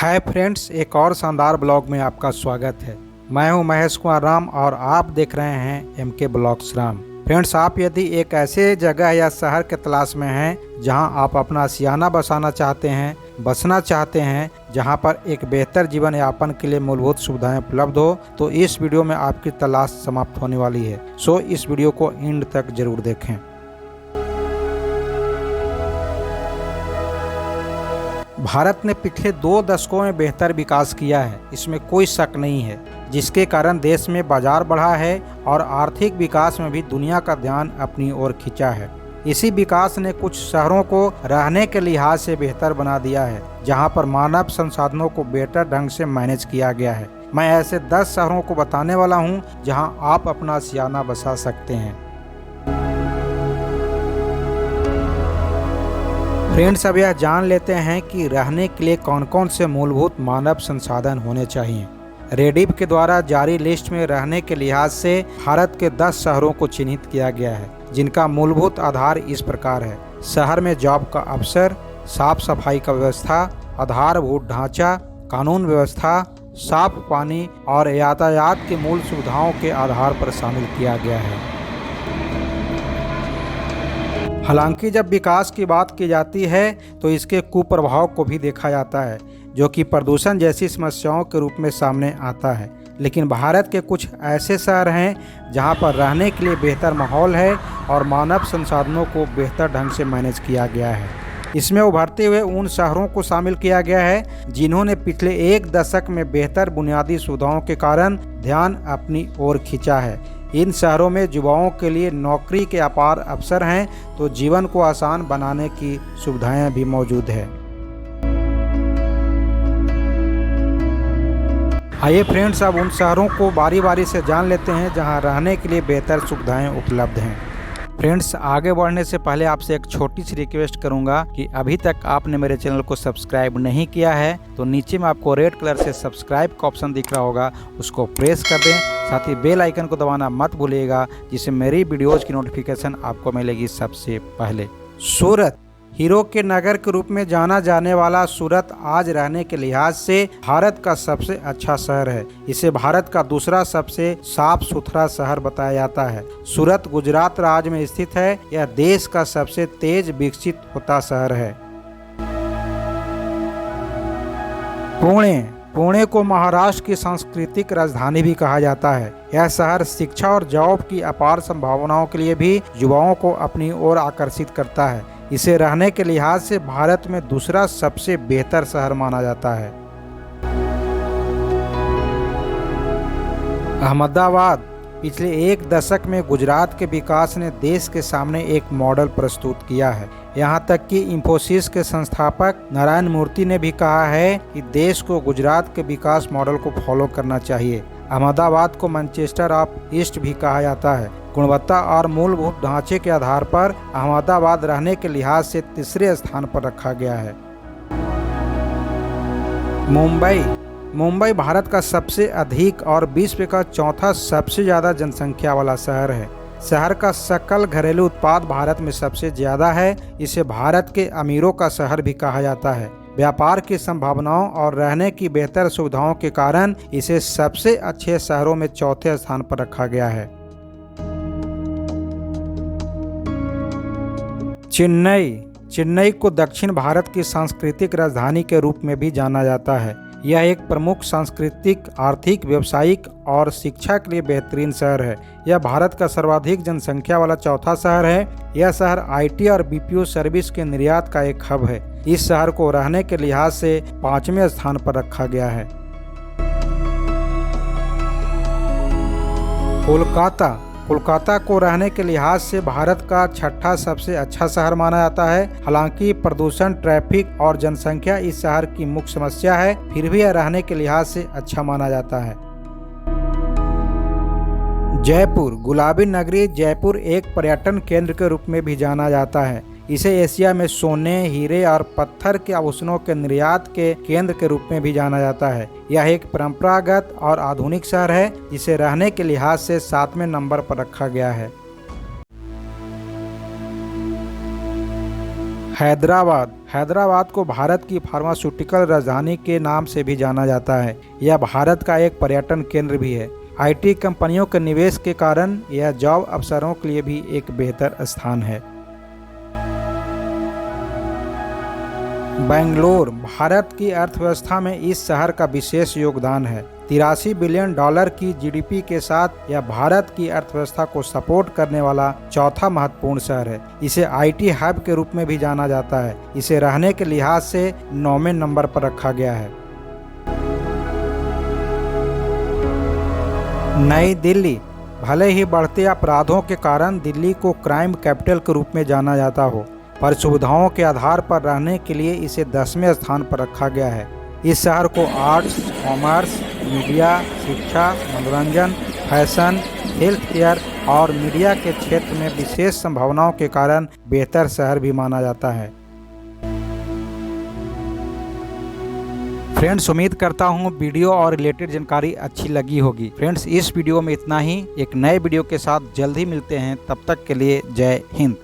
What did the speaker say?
Hi friends, एक और शानदार ब्लॉग में आपका स्वागत है। मैं हूं महेश कुमार राम और आप देख रहे हैं एमके ब्लॉग्स राम। फ्रेंड्स, आप यदि एक ऐसे जगह या शहर के तलाश में हैं जहां आप अपना आशियाना बसाना चाहते हैं, बसना चाहते हैं, जहां पर एक बेहतर जीवन यापन के लिए मूलभूत सुविधाएं उपलब्ध हो, तो इस वीडियो में आपकी तलाश समाप्त होने वाली है। सो इस वीडियो को एंड तक जरूर देखें। भारत ने पिछले 2 दशकों में बेहतर विकास किया है, इसमें कोई शक नहीं है, जिसके कारण देश में बाजार बढ़ा है और आर्थिक विकास में भी दुनिया का ध्यान अपनी ओर खींचा है। इसी विकास ने कुछ शहरों को रहने के लिहाज से बेहतर बना दिया है, जहां पर मानव संसाधनों को बेहतर ढंग से मैनेज किया गया है। मैं ऐसे 10 शहरों को बताने वाला हूं जहां आप अपना आशियाना बसा सकते हैं। फ्रेंड्स, अब यह जान लेते हैं कि रहने के लिए कौन कौन से मूलभूत मानव संसाधन होने चाहिए। रेडिफ के द्वारा जारी लिस्ट में रहने के लिहाज से भारत के 10 शहरों को चिन्हित किया गया है, जिनका मूलभूत आधार इस प्रकार है। शहर में जॉब का अवसर, साफ सफाई का व्यवस्था, आधारभूत ढांचा, कानून व्यवस्था, साफ पानी और यातायात की मूल सुविधाओं के आधार पर शामिल किया गया है। हालांकि जब विकास की बात की जाती है तो इसके कुप्रभाव को भी देखा जाता है, जो कि प्रदूषण जैसी समस्याओं के रूप में सामने आता है। लेकिन भारत के कुछ ऐसे शहर हैं जहां पर रहने के लिए बेहतर माहौल है और मानव संसाधनों को बेहतर ढंग से मैनेज किया गया है। इसमें उभरते हुए उन शहरों को शामिल किया गया है जिन्होंने पिछले 1 दशक में बेहतर बुनियादी सुविधाओं के कारण ध्यान अपनी ओर खींचा है। इन शहरों में युवाओं के लिए नौकरी के अपार अवसर हैं, तो जीवन को आसान बनाने की सुविधाएं भी मौजूद है। आइए फ्रेंड्स, अब उन शहरों को बारी बारी से जान लेते हैं जहां रहने के लिए बेहतर सुविधाएं उपलब्ध हैं। फ्रेंड्स, आगे बढ़ने से पहले आपसे एक छोटी सी रिक्वेस्ट करूंगा कि अभी तक आपने मेरे चैनल को सब्सक्राइब नहीं किया है तो नीचे में आपको रेड कलर से सब्सक्राइब का ऑप्शन दिख रहा होगा, उसको प्रेस कर दें। साथ ही बेल आइकन को दबाना मत भूलिएगा, जिससे मेरी वीडियोज़ की नोटिफिकेशन आपको मिलेगी सबसे पहले। सूरत, हीरो के नगर के रूप में जाना जाने वाला सूरत आज रहने के लिहाज से भारत का सबसे अच्छा शहर है। इसे भारत का दूसरा सबसे साफ सुथरा शहर बताया जाता है। सूरत गुजरात राज्य में स्थित है। यह देश का सबसे तेज विकसित होता शहर है। पुणे को महाराष्ट्र की सांस्कृतिक राजधानी भी कहा जाता है। यह शहर शिक्षा और जॉब की अपार संभावनाओं के लिए भी युवाओं को अपनी ओर आकर्षित करता है। इसे रहने के लिहाज से भारत में दूसरा सबसे बेहतर शहर माना जाता है। अहमदाबाद, पिछले 1 दशक में गुजरात के विकास ने देश के सामने एक मॉडल प्रस्तुत किया है। यहाँ तक कि इंफोसिस के संस्थापक नारायण मूर्ति ने भी कहा है कि देश को गुजरात के विकास मॉडल को फॉलो करना चाहिए। अहमदाबाद को मैनचेस्टर ऑफ ईस्ट भी कहा जाता है। गुणवत्ता और मूलभूत ढांचे के आधार पर अहमदाबाद रहने के लिहाज से तीसरे स्थान पर रखा गया है। मुंबई भारत का सबसे अधिक और विश्व का चौथा सबसे ज़्यादा जनसंख्या वाला शहर है। शहर का सकल घरेलू उत्पाद भारत में सबसे ज़्यादा है। इसे भारत के अमीरों का शहर भी कहा जाता है। व्यापार की संभावनाओं और रहने की बेहतर सुविधाओं के कारण इसे सबसे अच्छे शहरों में चौथे स्थान पर रखा गया है। चेन्नई को दक्षिण भारत की सांस्कृतिक राजधानी के रूप में भी जाना जाता है। यह एक प्रमुख सांस्कृतिक, आर्थिक, व्यावसायिक और शिक्षा के लिए बेहतरीन शहर है। यह भारत का सर्वाधिक जनसंख्या वाला चौथा शहर है। यह शहर आईटी और बीपीओ सर्विस के निर्यात का एक हब है। इस शहर को रहने के लिहाज से 5वें स्थान पर रखा गया है। कोलकाता को रहने के लिहाज से भारत का 6ठा सबसे अच्छा शहर माना जाता है। हालांकि प्रदूषण, ट्रैफिक और जनसंख्या इस शहर की मुख्य समस्या है, फिर भी यह रहने के लिहाज से अच्छा माना जाता है। जयपुर, गुलाबी नगरी जयपुर एक पर्यटन केंद्र के रूप में भी जाना जाता है। इसे एशिया में सोने, हीरे और पत्थर के आभूषणों के निर्यात के केंद्र के रूप में भी जाना जाता है। यह एक परंपरागत और आधुनिक शहर है, जिसे रहने के लिहाज से 7वें नंबर पर रखा गया है। हैदराबाद को भारत की फार्मास्यूटिकल राजधानी के नाम से भी जाना जाता है। यह भारत का एक पर्यटन केंद्र भी है। आईटी कंपनियों के निवेश के कारण यह जॉब अवसरों के लिए भी एक बेहतर स्थान है। बेंगलोर भारत की अर्थव्यवस्था में इस शहर का विशेष योगदान है। 83 बिलियन डॉलर की जीडीपी के साथ यह भारत की अर्थव्यवस्था को सपोर्ट करने वाला चौथा महत्वपूर्ण शहर है। इसे आईटी हब के रूप में भी जाना जाता है। इसे रहने के लिहाज से 9वें नंबर पर रखा गया है। नई दिल्ली भले ही बढ़ते अपराधों के कारण दिल्ली को क्राइम कैपिटल के रूप में जाना जाता हो, पर सुविधाओं के आधार पर रहने के लिए इसे 10वें स्थान पर रखा गया है। इस शहर को आर्ट्स, कॉमर्स, मीडिया, शिक्षा, मनोरंजन, फैशन, हेल्थ केयर और मीडिया के क्षेत्र में विशेष संभावनाओं के कारण बेहतर शहर भी माना जाता है। फ्रेंड्स, उम्मीद करता हूँ वीडियो और रिलेटेड जानकारी अच्छी लगी होगी। फ्रेंड्स, इस वीडियो में इतना ही। एक नए वीडियो के साथ जल्द ही मिलते हैं। तब तक के लिए जय हिंद।